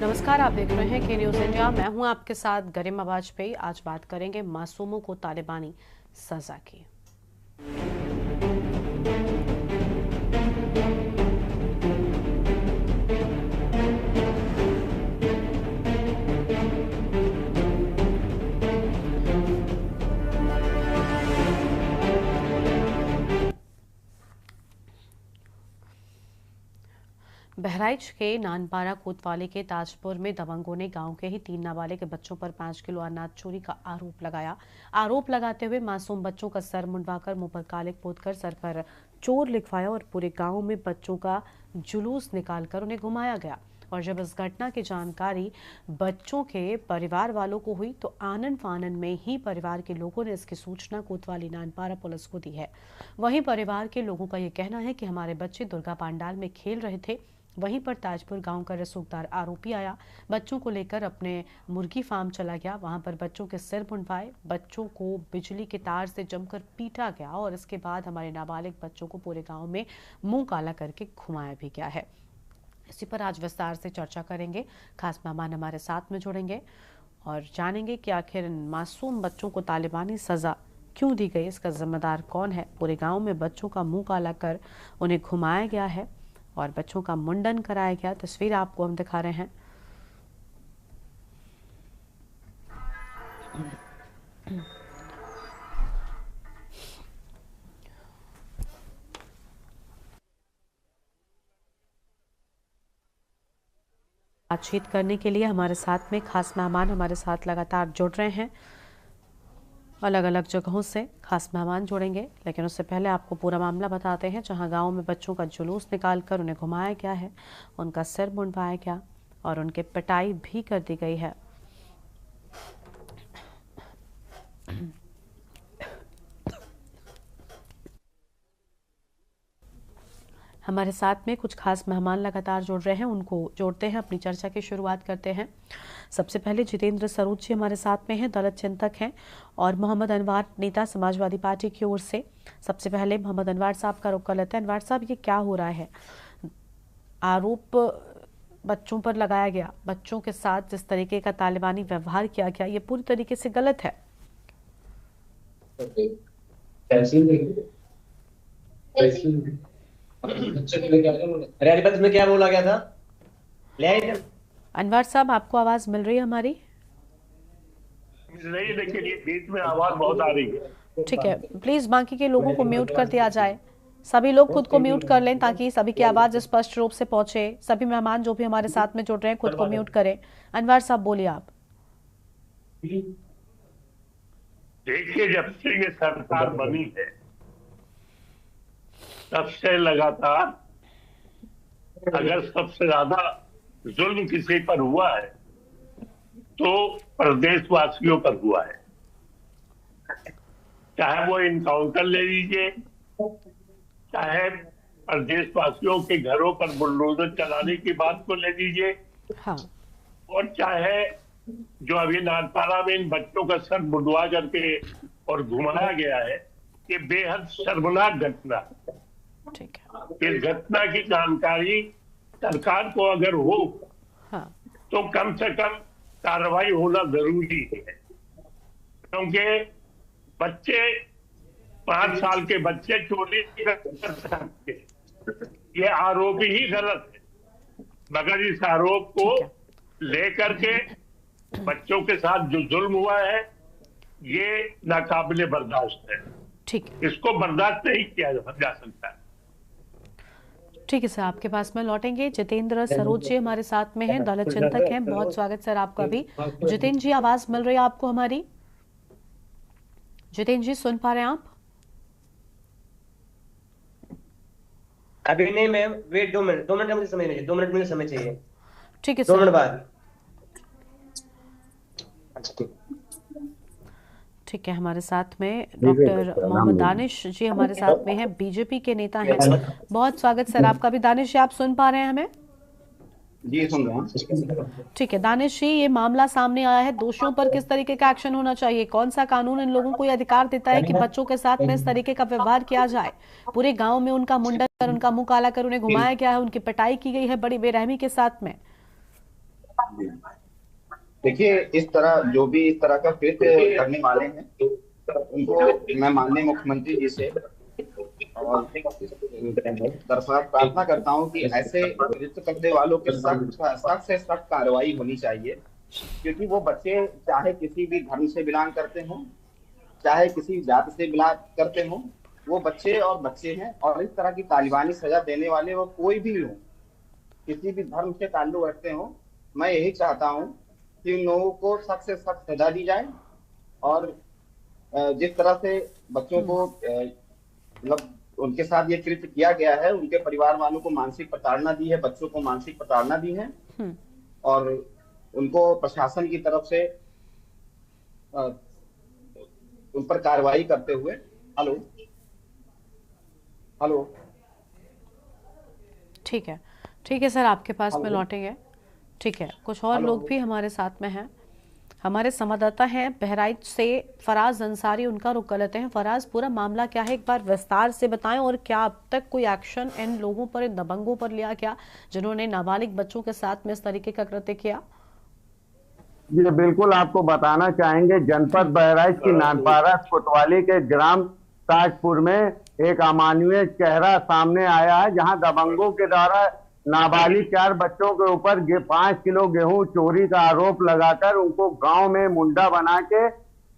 नमस्कार, आप देख रहे हैं के न्यूज इंडिया। मैं हूं आपके साथ गरिमा वाजपेयी। आज बात करेंगे मासूमों को तालिबानी सजा की। बहराइच के नानपारा कोतवाली के ताजपुर में दबंगों ने गांव के ही 3 नाबालिग बच्चों पर 5 किलो अनाज चोरी का आरोप लगाते हुए मासूम बच्चों का सर मुंडवाकर मुंह पर कालिक पोतकर सर पर चोर लिखवाया और पूरे गांव में बच्चों का जुलूस निकालकर उन्हें घुमाया गया। और जब इस घटना की जानकारी बच्चों के परिवार वालों को हुई तो आनन फानन में ही परिवार के लोगों ने इसकी सूचना कोतवाली नानपारा पुलिस को दी है। वहीं परिवार के लोगों का यह कहना है कि हमारे बच्चे दुर्गा पंडाल में खेल रहे थे, वहीं पर ताजपुर गांव का रसूखदार आरोपी आया, बच्चों को लेकर अपने मुर्गी फार्म चला गया। वहां पर बच्चों के सिर मुंडवाए, बच्चों को बिजली के तार से जमकर पीटा गया और इसके बाद हमारे नाबालिग बच्चों को पूरे गांव में मुंह काला करके घुमाया भी गया है। इसी पर आज विस्तार से चर्चा करेंगे। खास मेहमान हमारे साथ में जुड़ेंगे और जानेंगे कि आखिर इन मासूम बच्चों को तालिबानी सजा क्यों दी गई, इसका जिम्मेदार कौन है। पूरे गांव में बच्चों का मुंह काला कर उन्हें घुमाया गया है और बच्चों का मुंडन कराया गया। तस्वीर आपको हम दिखा रहे हैं। बातचीत करने के लिए हमारे साथ में खास मेहमान हमारे साथ लगातार जुड़ रहे हैं। अलग अलग जगहों से खास मेहमान जुड़ेंगे, लेकिन उससे पहले आपको पूरा मामला बताते हैं। जहां गांव में बच्चों का जुलूस निकालकर उन्हें घुमाया गया है, उनका सिर मुंडवाया गया और उनके पिटाई भी कर दी गई है। हमारे साथ में कुछ खास मेहमान लगातार जुड़ रहे हैं, उनको जोड़ते हैं, अपनी चर्चा की शुरुआत करते हैं। सबसे पहले जितेंद्र सरोज जी हमारे साथ में हैं, दलित चिंतक हैं और मोहम्मद अनवर नेता समाजवादी पार्टी की ओर से। सबसे पहले मोहम्मद अनवर साहब का रुख कर लेते हैं। अनवर साहब, ये क्या हो रहा है? आरोप बच्चों पर लगाया गया, बच्चों के साथ जिस तरीके का तालिबानी व्यवहार किया गया, ये पूरी तरीके से गलत है। रेड में क्या बोला गया था? अनवर साहब, आपको आवाज मिल रही है हमारी? नहीं, लेकिन ये बीच में आवाज बहुत आ रही है। ठीक है, प्लीज बाकी के लोगों को म्यूट कर दिया जाए। सभी लोग खुद को म्यूट कर लें ताकि सभी की आवाज स्पष्ट रूप से पहुंचे। सभी मेहमान जो भी हमारे साथ में जुड़ रहे हैं खुद को म्यूट करें। अनवर साहब, बोलिए आप। देखिए, जब से ये सरकार बनी है तब से लगातार अगर सबसे ज्यादा जुल्म किसी पर हुआ है तो प्रदेशवासियों पर हुआ है। चाहे वो इनकाउंटर ले लीजिए, चाहे प्रदेशवासियों के घरों पर बुलडोजर चलाने की बात को ले लीजिए, हाँ। और चाहे जो अभी नानपारा में इन बच्चों का सर मुंडवा करके और घुमाया गया है, ये बेहद शर्मनाक घटना। ठीक है। इस घटना की जानकारी सरकार को अगर हो हाँ। तो कम से कम कार्रवाई होना जरूरी है, क्योंकि बच्चे 5 साल के बच्चे चोरी कर सकते, ये आरोप ही गलत है। मगर इस आरोप को लेकर के बच्चों के साथ जो जुल्म हुआ है ये नाकाबिले बर्दाश्त है। ठीक है, इसको बर्दाश्त नहीं किया जा सकता। ठीक है सर, आपके पास में लौटेंगे। जितेंद्र सरोज जी हमारे साथ में हैं, दलित चिंतक हैं। बहुत स्वागत सर आपका भी। जितेंद्र जी, आवाज मिल रही है आपको हमारी? जितेंद्र जी, सुन पा रहे हैं आप? अभी नहीं मैम, वेट 2 मिनट मुझे समय चाहिए, 2 मिनट मुझे समय चाहिए। ठीक है 2 सर, मिनट बाद। ठीक है। हमारे साथ में डॉक्टर मोहम्मद दानिश जी हमारे साथ में हैं, बीजेपी के नेता हैं। बहुत स्वागत सर आपका भी। दानिश जी, आप सुन पा रहे हैं हमें? जी सुन रहे हैं। ठीक है दानिश जी, ये मामला सामने आया है, दोषियों पर किस तरीके का एक्शन होना चाहिए? कौन सा कानून इन लोगों को ये अधिकार देता है कि बच्चों के साथ में इस तरीके का व्यवहार किया जाए? पूरे गांव में उनका मुंडन कर, उनका मुंह काला कर उन्हें घुमाया गया है, उनकी पिटाई की गई है बड़ी बेरहमी के साथ में। देखिए, इस तरह जो भी इस तरह का कृत्य करने वाले हैं उनको मैं माननीय मुख्यमंत्री जी से और दरखास्त प्रार्थना करता हूं कि ऐसे कृत्य करने वालों के सख्त से सख्त कार्रवाई होनी चाहिए। क्योंकि वो बच्चे चाहे किसी भी धर्म से बिलोंग करते हों, चाहे किसी जाति से बिलोंग करते हों, वो बच्चे और बच्चे हैं। और इस तरह की तालिबानी सजा देने वाले वो कोई भी हो, किसी भी धर्म से ताल्लुक रखते हो, मैं यही चाहता हूं कि उन लोगों को सख्त से सख्त सजा दी जाए। और जिस तरह से बच्चों को मतलब उनके साथ ये कृत्य किया गया है, उनके परिवार वालों को मानसिक प्रताड़ना दी है, बच्चों को मानसिक प्रताड़ना दी है। और उनको प्रशासन की तरफ से उन पर कार्रवाई करते हुए हेलो हेलो ठीक है सर, आपके पास में लौटेंगे। ठीक है, कुछ और लोग भी हमारे साथ में हैं। हमारे संवाददाता हैं बहराइच से फराज अंसारी, उनका रुख करते हैं। फराज, पूरा मामला क्या है, एक बार विस्तार से बताएं, और क्या अब तक कोई एक्शन इन लोगों पर, इन दबंगों पर लिया गया जिन्होंने नाबालिग बच्चों के साथ में इस तरीके का कृत्य किया? जी बिल्कुल, आपको बताना चाहेंगे, जनपद बहराइच की नानपारा कोतवाली के ग्राम ताजपुर में एक अमानवीय चेहरा सामने आया है, जहां दबंगों के द्वारा नाबालिग 4 बच्चों के ऊपर 5 किलो गेहूं चोरी का आरोप लगाकर उनको गांव में मुंडा बना के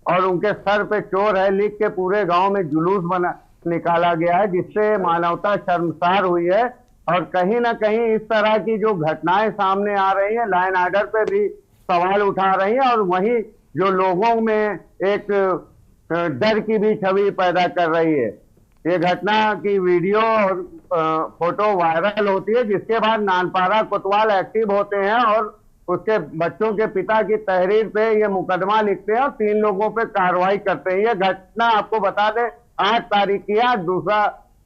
और उनके सर पे चोर है लिख के पूरे गांव में जुलूस बना निकाला गया है, जिससे मानवता शर्मसार हुई है। और कहीं ना कहीं इस तरह की जो घटनाएं सामने आ रही है, लाइन ऑर्डर पे भी सवाल उठा रही है, और वहीं जो लोगों में एक डर की भी छवि पैदा कर रही है। ये घटना की वीडियो और फोटो वायरल होती है, जिसके बाद नानपारा कोतवाल एक्टिव होते हैं और उसके बच्चों के पिता की तहरीर पे ये मुकदमा लिखते हैं और 3 लोगों पे कार्रवाई करते हैं। ये घटना आपको बता दें 8 तारीख की है, दूसरा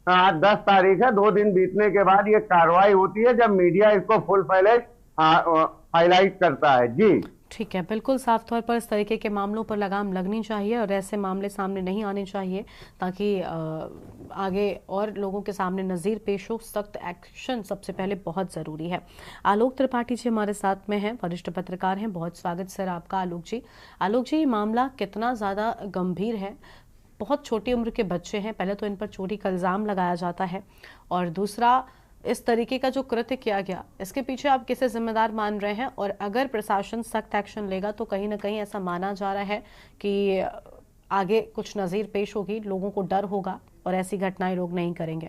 आज 10 तारीख है। 2 दिन बीतने के बाद ये कार्रवाई होती है, जब मीडिया इसको फुल फ्लेज हाईलाइट करता है। जी ठीक है, बिल्कुल साफ तौर पर इस तरीके के मामलों पर लगाम लगनी चाहिए और ऐसे मामले सामने नहीं आने चाहिए, ताकि आगे और लोगों के सामने नज़ीर पेश हो। सख्त एक्शन सबसे पहले बहुत ज़रूरी है। आलोक त्रिपाठी जी हमारे साथ में हैं, वरिष्ठ पत्रकार हैं। बहुत स्वागत सर आपका आलोक जी। आलोक जी, ये मामला कितना ज़्यादा गंभीर है? बहुत छोटी उम्र के बच्चे हैं, पहले तो इन पर चोरी का इल्ज़ाम लगाया जाता है, और दूसरा इस तरीके का जो कृत्य किया गया, इसके पीछे आप किसे जिम्मेदार मान रहे हैं? और अगर प्रशासन सख्त एक्शन लेगा तो कहीं ना कहीं ऐसा माना जा रहा है कि आगे कुछ नज़ीर पेश होगी, लोगों को डर होगा और ऐसी घटनाएं लोग नहीं करेंगे।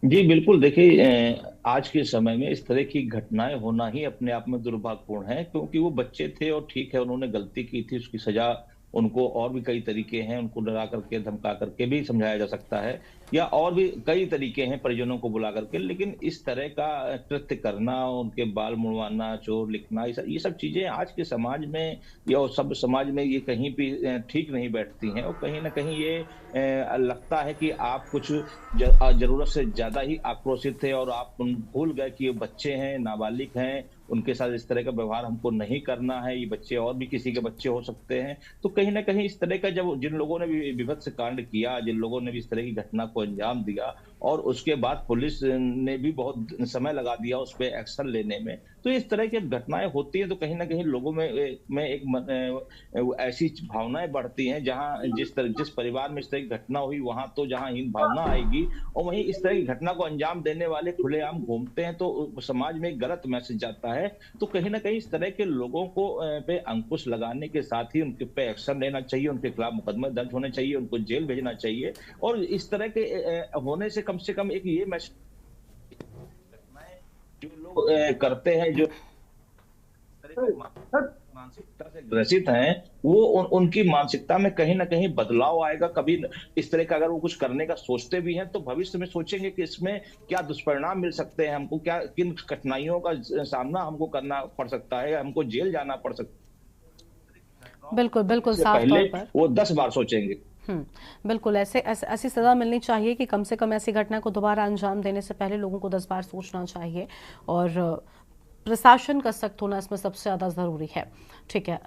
जी बिल्कुल, देखिए आज के समय में इस तरह की घटनाएं होना ही अपने आप में दुर्भाग्यपूर्ण है, क्योंकि वो बच्चे थे और ठीक है उन्होंने गलती की थी, उसकी सजा उनको और भी कई तरीके हैं, उनको डरा करके धमका करके भी समझाया जा सकता है, या और भी कई तरीके हैं परिजनों को बुला करके। लेकिन इस तरह का कृत्य करना, उनके बाल मुड़वाना, चोर लिखना, ये सब चीजें आज के समाज में या सब समाज में ये कहीं भी ठीक नहीं बैठती हैं। और कहीं ना कहीं ये लगता है कि आप कुछ जरूरत से ज्यादा ही आक्रोशित थे और आप भूल गए कि ये बच्चे हैं, नाबालिग हैं, उनके साथ इस तरह का व्यवहार हमको नहीं करना है, ये बच्चे और भी किसी के बच्चे हो सकते हैं। तो कहीं ना कहीं इस तरह का जब जिन लोगों ने भी विभत्स कांड किया, जिन लोगों ने भी इस तरह की घटना को अंजाम दिया, और उसके बाद पुलिस ने भी बहुत समय लगा दिया उस पर एक्शन लेने में, तो इस तरह की घटनाएं होती हैं तो कहीं ना कहीं लोगों में एक ऐसी भावनाएं बढ़ती हैं, जहां जिस परिवार में इस तरह की घटना हुई वहां तो जहां हीन भावना आएगी, और वहीं इस तरह की घटना को अंजाम देने वाले खुलेआम घूमते हैं तो समाज में एक गलत मैसेज जाता है। तो कहीं ना कहीं इस तरह के लोगों को पे अंकुश लगाने के साथ ही उनके पे एक्शन लेना चाहिए, उनके खिलाफ मुकदमे दर्ज होने चाहिए, उनको जेल भेजना चाहिए। और इस तरह के होने से कम एक ये मैसेज जो लोग करते हैं, जो मानसिकता से ग्रसित हैं, वो उनकी मानसिकता में कहीं ना कहीं बदलाव आएगा। कभी इस तरह का अगर वो कुछ करने का सोचते भी हैं तो भविष्य में सोचेंगे कि इसमें क्या दुष्परिणाम मिल सकते हैं, हमको क्या किन कठिनाइयों का सामना हमको करना पड़ सकता है, हमको जेल जाना पड़ सकता है। बिल्कुल बिल्कुल, साफ तौर पर वो 10 बार सोचेंगे। बिल्कुल ऐसी सजा मिलनी चाहिए कि कम से कम ऐसी घटना को दोबारा अंजाम देने से पहले लोगों को 10 बार सोचना चाहिए, और प्रशासन का सख्त होना इसमें सबसे ज़्यादा ज़रूरी है। ठीक है,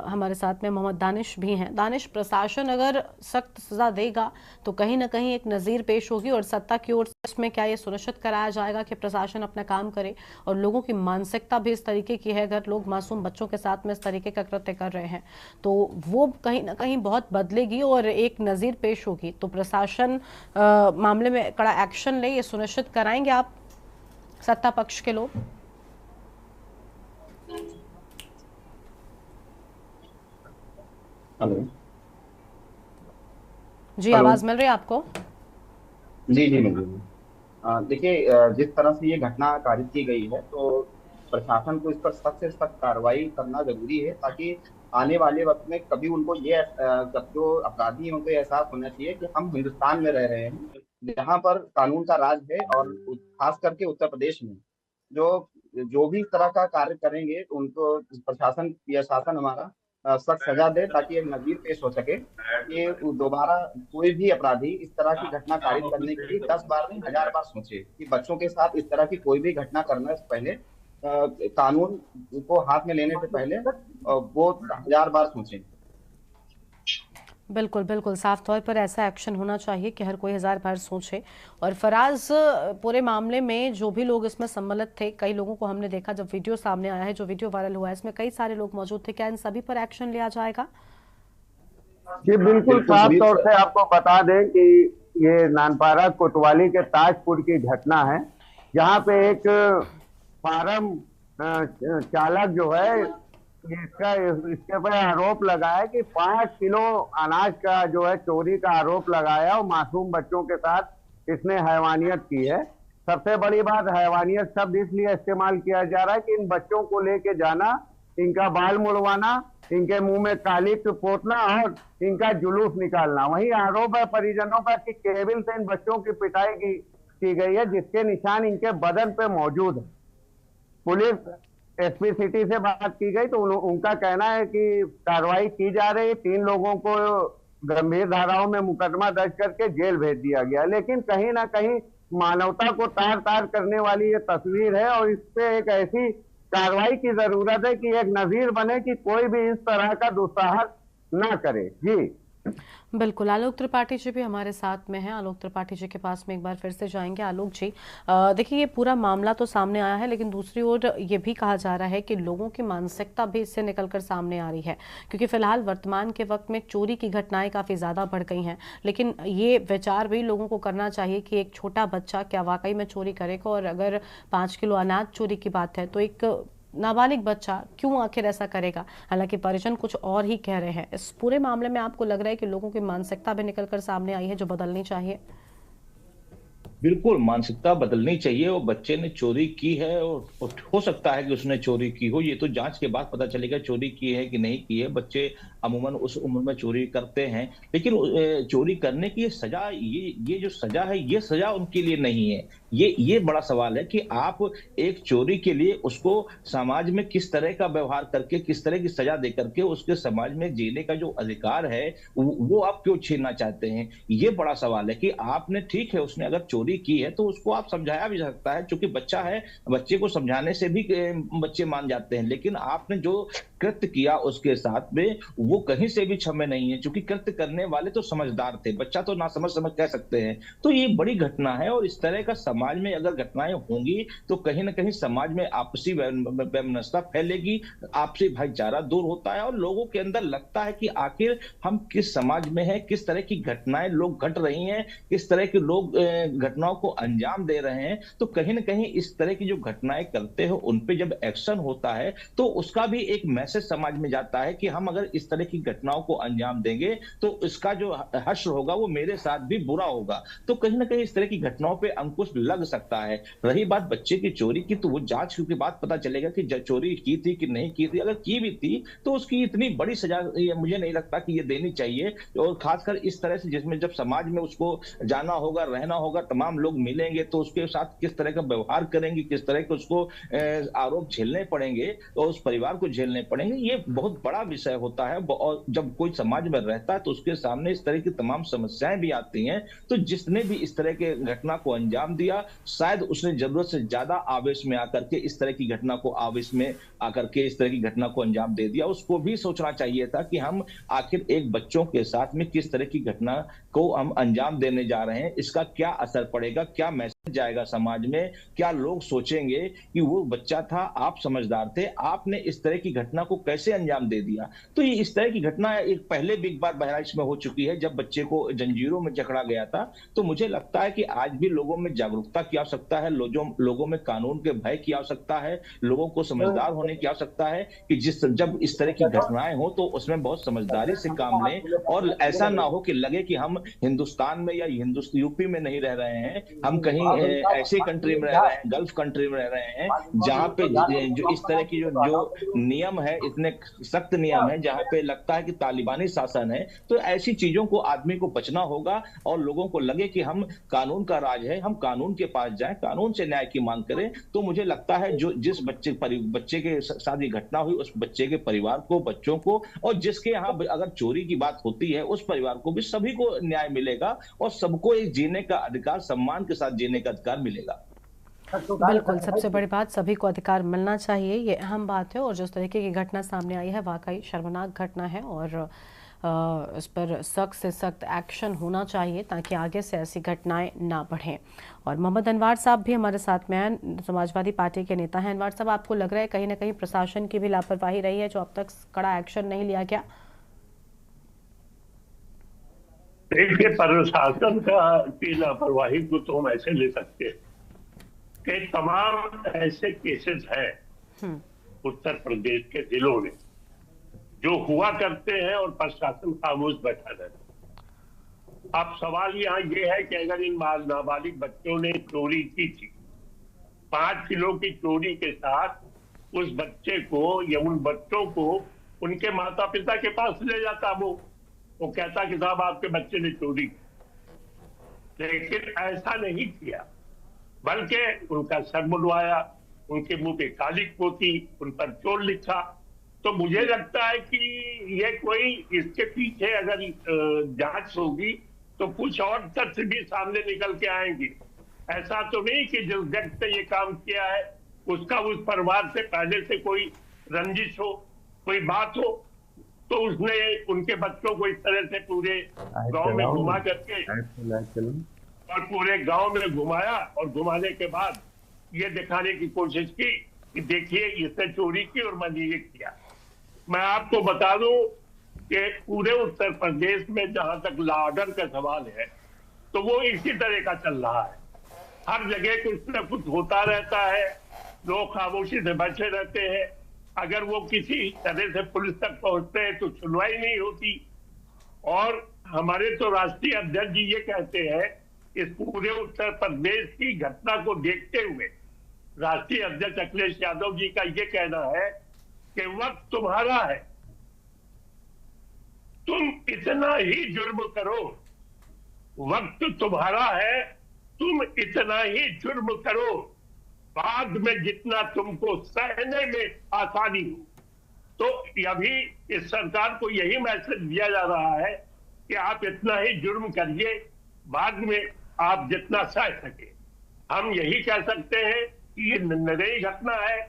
हमारे साथ में मोहम्मद दानिश भी हैं। दानिश, प्रशासन अगर सख्त सज़ा देगा तो कहीं ना कहीं एक नज़ीर पेश होगी, और सत्ता की ओर से इसमें क्या ये सुनिश्चित कराया जाएगा कि प्रशासन अपना काम करे? और लोगों की मानसिकता भी इस तरीके की है, अगर लोग मासूम बच्चों के साथ में इस तरीके का कृत्य कर रहे हैं तो वो कहीं ना कहीं बहुत बदलेगी और एक नज़ीर पेश होगी। तो प्रशासन मामले में कड़ा एक्शन ले, ये सुनिश्चित कराएंगे आप, सत्ता पक्ष के लोग? हेलो जी, हेलो। आवाज मिल रही है आपको? जी जी मिल रही है। देखिए, जिस तरह से ये घटना कारित की गई है, तो प्रशासन को इस पर सख्त से सख्त कार्रवाई करना जरूरी है, ताकि आने वाले वक्त में कभी उनको ये जो अपराधी हैं उनको ये एहसास होना चाहिए कि हम हिंदुस्तान में रह रहे हैं, जहाँ पर कानून का राज है। और खास करके उत्तर प्रदेश में जो जो भी इस तरह का कार्य करेंगे उनको प्रशासन या शासन हमारा सख्त सजा दे, ताकि एक नजीर पेश हो सके कि दोबारा कोई भी अपराधी इस तरह की घटना कारित करने के लिए 10 बार नहीं 1000 बार सोचे। कि बच्चों के साथ इस तरह की कोई भी घटना करने से पहले कानून को हाथ में लेने से पहले वो 1000 बार सोचें। बिल्कुल बिल्कुल, साफ तौर पर ऐसा एक्शन होना चाहिए कि हर कोई 1000 बार सोचे। और फराज, पूरे मामले में जो भी लोग इसमें सम्मिलित थे, कई लोगों को हमने देखा जब वीडियो सामने आया है, जो वीडियो वायरल हुआ है इसमें कई सारे लोग मौजूद थे, क्या इन सभी पर एक्शन लिया जाएगा? जी बिल्कुल, साफ तौर से आपको बता दें कि ये नानपारा कोतवाली के ताजपुर की घटना है, जहाँ पे एक फार्म चालक जो है इसके पर आरोप लगाया कि 5 किलो अनाज का जो है चोरी का आरोप लगाया, और मासूम बच्चों के साथ इसने हैवानियत की है। सबसे बड़ी बात, हैवानियत शब्द इसलिए इस्तेमाल किया जा रहा है कि इन बच्चों को लेके जाना, इनका बाल मुड़वाना, इनके मुंह में काली पोतना और इनका जुलूस निकालना। वही आरोप है परिजनों का कि केबिल से इन बच्चों की पिटाई की गई है, जिसके निशान इनके बदन पे मौजूद है। पुलिस एसपी सिटी से बात की गई तो उनका कहना है कि कार्रवाई की जा रही है, 3 लोगों को गंभीर धाराओं में मुकदमा दर्ज करके जेल भेज दिया गया। लेकिन कहीं ना कहीं मानवता को तार तार करने वाली ये तस्वीर है, और इस पे एक ऐसी कार्रवाई की जरूरत है कि एक नजीर बने कि कोई भी इस तरह का दुस्साहस ना करे। जी बिल्कुल, आलोक त्रिपाठी जी भी हमारे साथ में हैं। आलोक त्रिपाठी जी के पास में एक बार फिर से जाएंगे। आलोक जी, देखिए ये पूरा मामला तो सामने आया है, लेकिन दूसरी ओर ये भी कहा जा रहा है कि लोगों की मानसिकता भी इससे निकलकर सामने आ रही है, क्योंकि फिलहाल वर्तमान के वक्त में चोरी की घटनाएं काफ़ी ज़्यादा बढ़ गई हैं। लेकिन ये विचार भी लोगों को करना चाहिए कि एक छोटा बच्चा क्या वाकई में चोरी करेगा, और अगर 5 किलो अनाज चोरी की बात है तो एक नाबालिग बच्चा क्यों आखिर ऐसा करेगा? हालांकि परिजन कुछ और ही कह रहे हैं। इस पूरे मामले में आपको लग रहा है कि लोगों की मानसिकता भी निकलकर सामने आई है जो बदलनी चाहिए? बिल्कुल, मानसिकता बदलनी चाहिए। और बच्चे ने चोरी की है, और हो सकता है कि उसने चोरी की हो, ये तो जांच के बाद पता चलेगा चोरी की है कि नहीं की है। बच्चे अमूमन उस उम्र में चोरी करते हैं, लेकिन चोरी करने की सजा, ये जो सजा है, ये सजा उनके लिए नहीं है। ये बड़ा सवाल है कि आप एक चोरी के लिए उसको समाज में किस तरह का व्यवहार करके, किस तरह की सजा दे करके उसके समाज में जीने का जो अधिकार है वो आप क्यों छीनना चाहते हैं? ये बड़ा सवाल है कि आपने, ठीक है उसने अगर चोरी की है तो उसको आप समझाया भी जा सकता है, क्योंकि बच्चा है, बच्चे को समझाने से भी बच्चे मान जाते हैं। लेकिन आपने जो कृत्य किया उसके साथ में, वो कहीं से भी क्षम्य नहीं है, क्योंकि कृत्य करने वाले तो समझदार थे, बच्चा तो ना समझ कह सकते हैं। तो ये बड़ी घटना है, और इस तरह का समाज में अगर घटनाएं होंगी तो कहीं ना कहीं समाज में आपसी वैमनस्यता फैलेगी, आपसी भाईचारा दूर होता है, और लोगों के अंदर लगता है कि आखिर हम किस समाज में हैं, किस तरह की घटनाएं लोग घट रही हैं, किस तरह के लोग घटनाओं को अंजाम दे रहे हैं। तो कहीं ना कहीं इस तरह की जो घटनाएं करते हो उन पे जब एक्शन होता है तो उसका भी एक मैसेज समाज में जाता है कि हम अगर इस तरह की घटनाओं को अंजाम देंगे तो इसका जो हश्र होगा वो मेरे साथ भी बुरा होगा। तो कहीं ना कहीं इस तरह की घटनाओं पे अंकुश लग सकता है। रही बात बच्चे की चोरी की, तो वो जांच के बाद पता चलेगा कि चोरी की थी कि नहीं की थी। अगर की भी थी तो उसकी इतनी बड़ी सजा मुझे नहीं लगता कि ये देनी चाहिए, और खासकर इस तरह से जिसमें जब समाज में उसको जाना होगा, रहना होगा, तमाम लोग मिलेंगे तो उसके साथ किस तरह का व्यवहार करेंगे, किस तरह के उसको आरोप झेलने पड़ेंगे और उस परिवार को झेलने पड़ेंगे। पड़ेंगे। ये बहुत बड़ा विषय होता है और जब कोई समाज में रहता है तो उसके सामने इस तरह की तमाम समस्याएं भी आती हैं। तो जिसने भी इस तरह के घटना को अंजाम दिया, शायद उसने जरूरत से ज्यादा आवेश में आकर के इस तरह की घटना को आवेश में आकर के इस तरह की घटना को अंजाम दे दिया। उसको भी सोचना चाहिए था कि हम आखिर एक बच्चों के साथ में किस तरह की घटना को हम अंजाम देने जा रहे हैं, इसका क्या असर पड़ेगा, क्या मैसेज जाएगा समाज में, क्या लोग सोचेंगे कि वो बच्चा था, आप समझदार थे, आपने इस तरह की घटना को कैसे अंजाम दे दिया। तो ये इस तरह की घटना एक पहले भी एक बार बहराइच में हो चुकी है, जब बच्चे को जंजीरों में जकड़ा गया था। तो मुझे लगता है कि आज भी लोगों में जागरूकता की आवश्यकता है, लोगों में कानून के भय की आवश्यकता है, लोगों को समझदार होने की आवश्यकता है कि जब इस तरह की घटनाएं हो तो उसमें बहुत समझदारी से काम लें, और ऐसा ना हो कि लगे कि हम हिंदुस्तान में या यूपी में नहीं रह रहे हैं, हम कहीं ऐसी कंट्री में रह रहे हैं, गल्फ कंट्री में रह रहे हैं, जहां पे जो इस तरह की जो नियम है, इतने सख्त नियम है, जहां पे लगता है कि तालिबानी शासन है। तो ऐसी चीजों को आदमी को बचना होगा और लोगों को लगे कि हम कानून का राज है, हम कानून के पास जाएं, कानून से न्याय की मांग करें। तो मुझे लगता है जिस बच्चे के साथ ये घटना हुई, उस बच्चे के परिवार को, बच्चों को, और जिसके यहाँ अगर चोरी की बात होती है उस परिवार को भी, सभी को न्याय मिलेगा और सबको एक जीने का अधिकार, सम्मान के साथ जीने का अधिकार मिलेगा। बिल्कुल, सबसे बड़ी बात, सभी को अधिकार मिलना चाहिए, ये अहम बात है। और जिस तरीके की घटना सामने आई है, वाकई शर्मनाक घटना है और इस पर सख्त से सख्त एक्शन होना चाहिए ताकि आगे से ऐसी घटनाएं ना बढ़ें। और मोहम्मद अनवार साहब भी हमारे साथ में हैं, समाजवादी पार्टी के नेता हैं। अनवार साहब, आपको लग रहा है कहीं ना कहीं प्रशासन की भी लापरवाही रही है, जो अब तक कड़ा एक्शन नहीं लिया गया? देखिए, प्रशासन की लापरवाही को तो हम ऐसे ले सकते हैं कि तमाम ऐसे केसेस हैं उत्तर प्रदेश के जिलों में जो हुआ करते हैं और प्रशासन खामोश बैठा रहता है। अब सवाल यहाँ ये है कि अगर इन नाबालिग बच्चों ने चोरी की थी, 5 किलो की चोरी के साथ उस बच्चे को या उन बच्चों को उनके माता पिता के पास ले जाता, वो कहता कि साहब आपके बच्चे ने चोरी की, लेकिन ऐसा नहीं किया, बल्कि उनका सर मुड़वाया, उनके मुंह पे काली पोती, उन पर चोर लिखा। तो मुझे लगता है कि ये कोई इसके पीछे अगर जांच होगी तो कुछ और तथ्य भी सामने निकल के आएंगे। ऐसा तो नहीं कि जिस व्यक्ति ने ये काम किया है उसका उस परिवार से पहले से कोई रंजिश हो, कोई बात हो, तो उसने उनके बच्चों को इस तरह से पूरे गांव में घुमा करके और पूरे गांव में घुमाया और घुमाने के बाद ये दिखाने की कोशिश की कि देखिए इसने चोरी की और मैंने ये किया। मैं आपको बता दूं कि पूरे उत्तर प्रदेश में जहां तक लॉ ऑर्डर का सवाल है तो वो इसी तरह का चल रहा है। हर जगह कुछ न कुछ होता रहता है, लोग खामोशी से बैठे रहते हैं। अगर वो किसी तरह से पुलिस तक पहुंचते हैं तो सुनवाई नहीं होती। और हमारे तो राष्ट्रीय अध्यक्ष जी ये कहते हैं, इस पूरे उत्तर प्रदेश की घटना को देखते हुए राष्ट्रीय अध्यक्ष अखिलेश यादव जी का ये कहना है कि वक्त तुम्हारा है, तुम इतना ही जुर्म करो, वक्त तुम्हारा है, तुम इतना ही जुर्म करो, बाद में जितना तुमको सहने में आसानी हो। तो अभी इस सरकार को यही मैसेज दिया जा रहा है कि आप इतना ही जुर्म करिए, बाद में आप जितना सह सके। हम यही कह सकते हैं कि ये नई घटना है,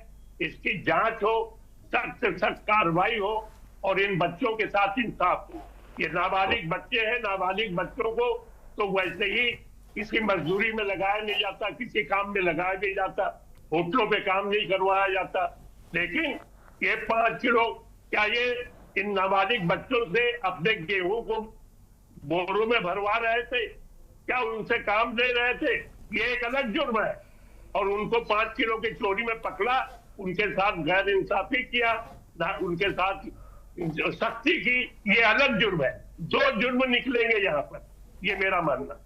इसकी जांच हो, सख्त से सख्त कार्रवाई हो और इन बच्चों के साथ इंसाफ हो। ये नाबालिग बच्चे हैं, नाबालिग बच्चों को तो वैसे ही किसी मजदूरी में लगाया नहीं जाता, किसी काम में लगाया नहीं जाता, होटलों पे काम नहीं करवाया जाता। लेकिन ये 5 किलो, क्या ये इन नाबालिग बच्चों से अपने गेहूं को बोरों में भरवा रहे थे? क्या उनसे काम दे रहे थे? ये एक अलग जुर्म है। और उनको 5 किलो की चोरी में पकड़ा, उनके साथ गैर इंसाफी किया, उनके साथ सख्ती की, ये अलग जुर्म है। 2 जुर्म निकलेंगे यहाँ पर, ये मेरा मानना।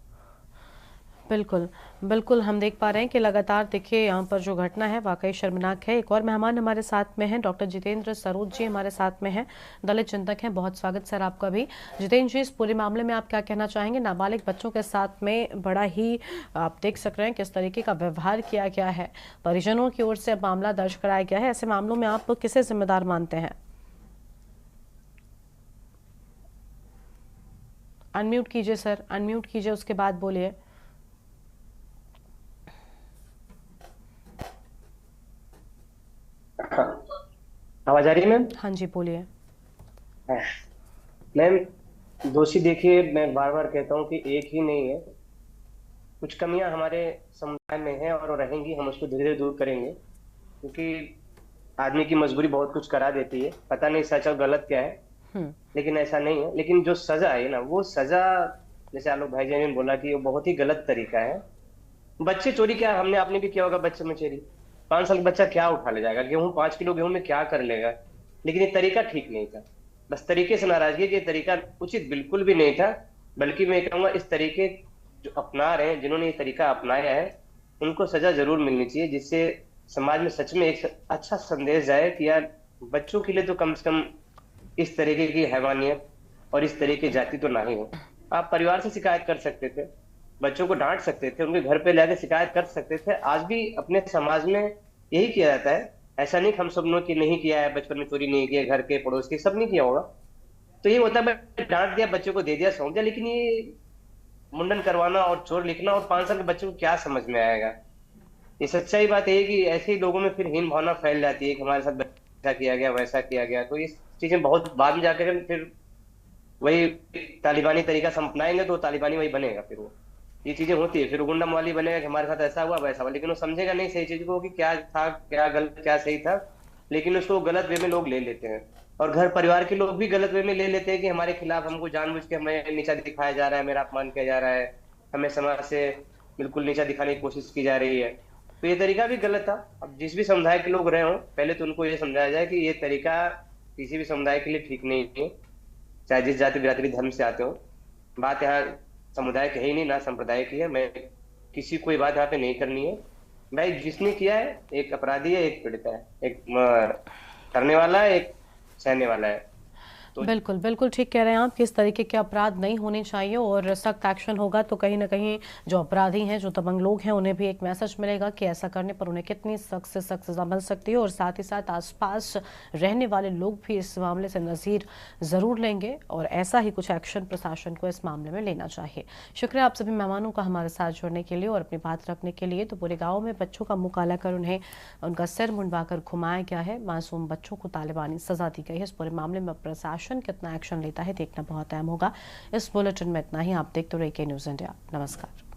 बिल्कुल बिल्कुल, हम देख पा रहे हैं कि लगातार देखिए यहाँ पर जो घटना है वाकई शर्मनाक है। एक और मेहमान हमारे साथ में हैं, डॉक्टर जितेंद्र सरोज जी हमारे साथ में हैं, दलित चिंतक हैं। बहुत स्वागत सर आपका भी। जितेंद्र जी, इस पूरे मामले में आप क्या कहना चाहेंगे? नाबालिग बच्चों के साथ में बड़ा ही आप देख सक रहे हैं किस तरीके का व्यवहार किया गया है, परिजनों की ओर से अब मामला दर्ज कराया गया है। ऐसे मामलों में आप किसे जिम्मेदार मानते हैं? अनम्यूट कीजिए सर, अनम्यूट कीजिए, उसके बाद बोलिए। आवाज आ रही है मैम? हाँ जी, बोलिए। हाँ। मैम, दोषी देखिए, मैं बार बार कहता हूँ कि एक ही नहीं है। कुछ कमियां हमारे समुदाय में हैं और रहेंगी, हम उसको धीरे धीरे दूर करेंगे, क्योंकि आदमी की मजबूरी बहुत कुछ करा देती है। पता नहीं सच और गलत क्या है, हम्म। लेकिन ऐसा नहीं है। लेकिन जो सजा है ना, वो सजा, जैसे आलोक भाईजान ने बोला कि वो बहुत ही गलत तरीका है। बच्चे चोरी क्या, हमने आपने भी किया होगा बच्चे में चोरी। 5 साल का बच्चा क्या उठा ले जाएगा? गेहूं, 5 किलो गेहूं में क्या कर लेगा? लेकिन ये तरीका ठीक नहीं था। बस तरीके से नाराजगी है कि ये तरीका उचित बिल्कुल भी नहीं था। बल्कि मैं कहूंगा, इस तरीके जो अपना रहे हैं, जिन्होंने ये तरीका अपनाया है, उनको सजा जरूर मिलनी चाहिए, जिससे समाज में सच में एक अच्छा संदेश जाए कि यार, बच्चों के लिए तो कम से कम इस तरीके की हैवानियत और इस तरीके की जाति तो ना ही हो। आप परिवार से शिकायत कर सकते थे, बच्चों को डांट सकते थे, उनके घर पे लाके शिकायत कर सकते थे। आज भी अपने समाज में यही किया जाता है। ऐसा नहीं कि हम सब ने कि नहीं किया है, बचपन में चोरी नहीं किया, घर के पड़ोस के सब नहीं किया होगा। तो ये होता है, भाई डांट दिया, बच्चों को दे दिया, सौंप दिया। लेकिन ये मुंडन करवाना और चोर लिखना और 5 साल के बच्चे को क्या समझ में आएगा? ये सच्चाई बात है कि ऐसे ही लोगों में फिर हीन भावना फैल जाती है कि हमारे साथ ऐसा किया गया, वैसा किया गया। तो इस चीजें बहुत बाद में जाकर फिर वही तालिबानी तरीका से हम अपनाएंगे तो तालिबानी वही बनेगा। फिर वो ये चीजें होती है, फिर वो गुंडा मवाली बनेगा कि हमारे साथ ऐसा हुआ वैसा हुआ। लेकिन वो समझेगा नहीं सही चीज को कि क्या था, क्या गलत, क्या सही था। लेकिन उसको गलत वे में लोग ले लेते हैं, और घर परिवार के लोग भी गलत वे में ले लेते हैं कि हमारे खिलाफ, हमको जानबूझ के हमें नीचा दिखाया जा रहा है, मेरा अपमान किया जा रहा है, हमें समाज से बिल्कुल नीचा दिखाने की कोशिश की जा रही है। तो ये तरीका भी गलत था। अब जिस भी समुदाय के लोग रहे हों, पहले तो उनको ये समझाया जाए कि ये तरीका किसी भी समुदाय के लिए ठीक नहीं है, चाहे जिस जाति बिरादरी धर्म से आते हो। बात यहाँ समुदाय की है ही नहीं, ना संप्रदाय की है। मैं किसी को ये बात यहाँ पे नहीं करनी है। भाई जिसने किया है, एक अपराधी है, एक पीड़ित है, एक करने वाला है, एक सहने वाला है। तो बिल्कुल बिल्कुल ठीक कह रहे हैं आप कि इस तरीके के अपराध नहीं होने चाहिए और सख्त एक्शन होगा तो कहीं ना कहीं जो अपराधी हैं, जो दबंग लोग हैं, उन्हें भी एक मैसेज मिलेगा कि ऐसा करने पर उन्हें कितनी सख्त से सख्त सजा मिल सकती है। और साथ ही साथ आसपास रहने वाले लोग भी इस मामले से नज़ीर ज़रूर लेंगे और ऐसा ही कुछ एक्शन प्रशासन को इस मामले में लेना चाहिए। शुक्रिया आप सभी मेहमानों का हमारे साथ जुड़ने के लिए और अपनी बात रखने के लिए। तो पूरे गाँव में बच्चों का मुँह काला कर उन्हें उनका सिर मुंडवाकर घुमाया गया है, मासूम बच्चों को तालिबानी सजा दी गई है। इस पूरे मामले में प्रशासन कितना एक्शन लेता है देखना बहुत अहम होगा। इस बुलेटिन में इतना ही। आप देखते रहिए न्यूज़ इंडिया। नमस्कार।